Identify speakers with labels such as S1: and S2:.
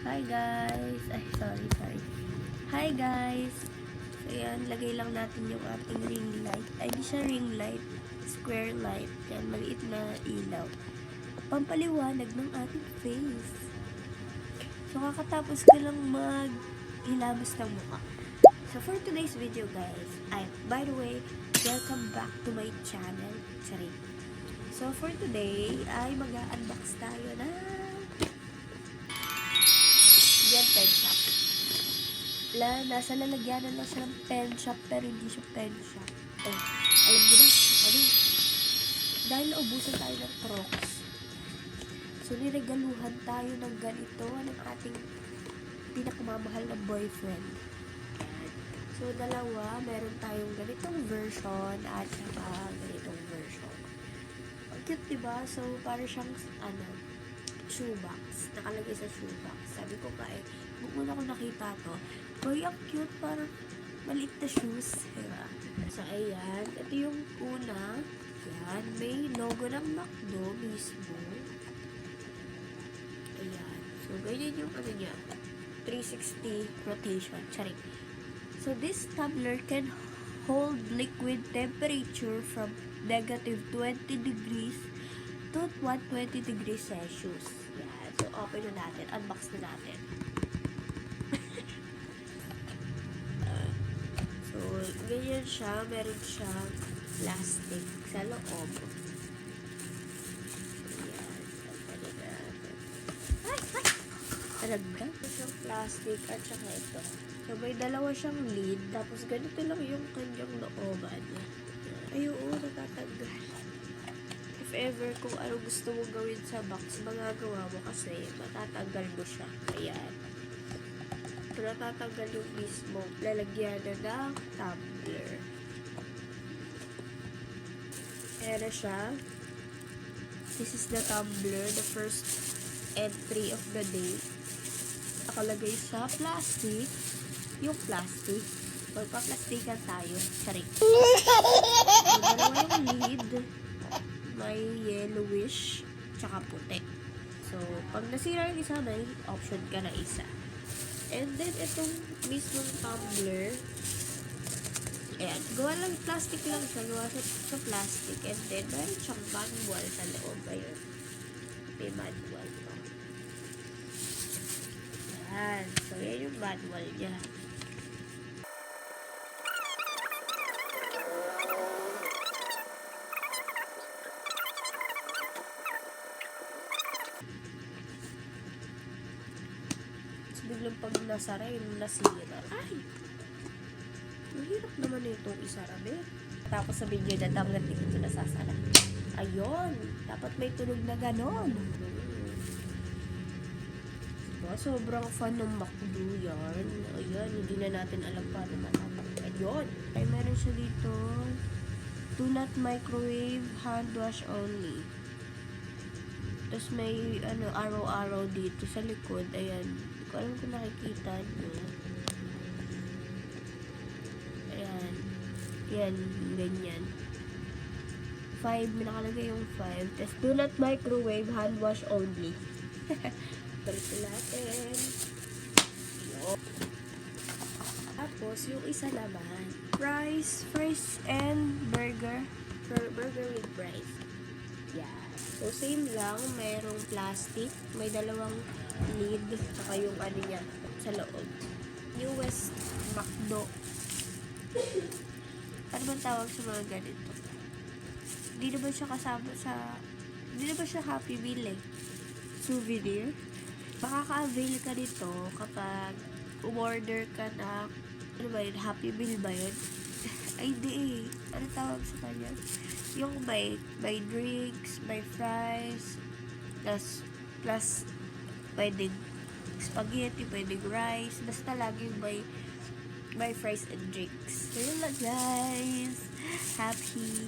S1: Hi guys! Ay, sorry. Hi guys! So yan, lagay lang natin yung ating ring light. Ay, di siya ring light. Square light. Yan, maliit na ilaw. Pampaliwanag ng ating face. So, kakatapos ko lang maghilamos ng mukha. So, for today's video guys, by the way, welcome back to my channel. Sorry. So, for today, ay mag-unbox tayo na yan, pen shop. Nasa lalagyanan lang siya ng pen shop, pero hindi siya pen shop. Oh, alam niyo na, ano? Dahil naubusan tayo ng Crocs. So, niregaluhan tayo ng ganito ng ating pinakamamahal na boyfriend. So, dalawa, meron tayong ganitong version at saka ganitong version. Ang cute, diba? So, para siyang, shoebox. Nakalagay sa shoebox. Sabi ko pa kung una ko nakita to, boy, ang cute, parang maliit na shoes. Diba? So, ayan. Ito yung una. Ayan. May logo ng McDo mismo. Ayan. So, ganyan yung niya. 360 rotation. Charing. So, this tumbler can hold liquid temperature from negative 20 degrees to 120 degrees Celsius. Yan. So, open na natin. Unbox na natin. So, ganyan siya. Meron siyang plastic sa loob. Yan. Open na natin. Ay! Talaga? Ito siyang plastic at saka ito. So, may dalawa siyang lid. Tapos, ganito lang yung kanyang looban. Ay, oo, natatanggal. If ever kung ano gusto mo gawin sa box, magagawa mo kasi matatanggal mo siya. Ayan. So, natatanggal yung mismo lalagyan na ng tumbler. Ayan na siya. This is the tumbler, the first entry of the day. Nakalagay sa plastic. Yung plastic. Magpa-plastikan tayo. Charing. So, dalawa yung lid. May yellowish, tsaka puti. So, pag nasira yung isa, may option ka na isa. And then, itong mismong tumbler, ayan, gawa lang, plastic lang siya, gawa sa plastic. And then, meron siyang manual sa loob. Ayun. May manual. Ayan. So, yan yung manual niya. Biglang pag nasara, yung nasira. Ay! Mahirap naman itong isara, be. Tapos sa video na tama natin ito nasasara. Ayun! Dapat may tunog na ganon. Diba? Sobrang fun ng McDo yan. Ayan, hindi na natin alam paano matapag. Ayun! Ay, meron siya dito. Do not microwave, hand wash only. Tapos may arrow-arrow dito sa likod. Ayan. Hindi ko alam kung nakikita nyo. Ayan. Yan. Ganyan. 5. May nakalagay yung 5. Tapos do not microwave, hand wash only. Balik natin. Yo. Tapos yung isa naman. Fries and burger. Burger with fries. Yeah. So, same lang. Mayroong plastic. May dalawang lid. Saka yung niya sa loob. US McDo. Ano bang tawag sa mga ganito? Hindi naman siya kasama sa... Hindi naman siya Happy Meal souvenir. Makaka-avail ka dito kapag umorder ka na... Ano ba yun? Happy Meal ba yun? Ay, di Ano tawag sa kanya? Yung may drinks, may fries, plus pwedeng spaghetti, pwedeng rice, basta lagi may fries and drinks. So yun lang guys. Happy.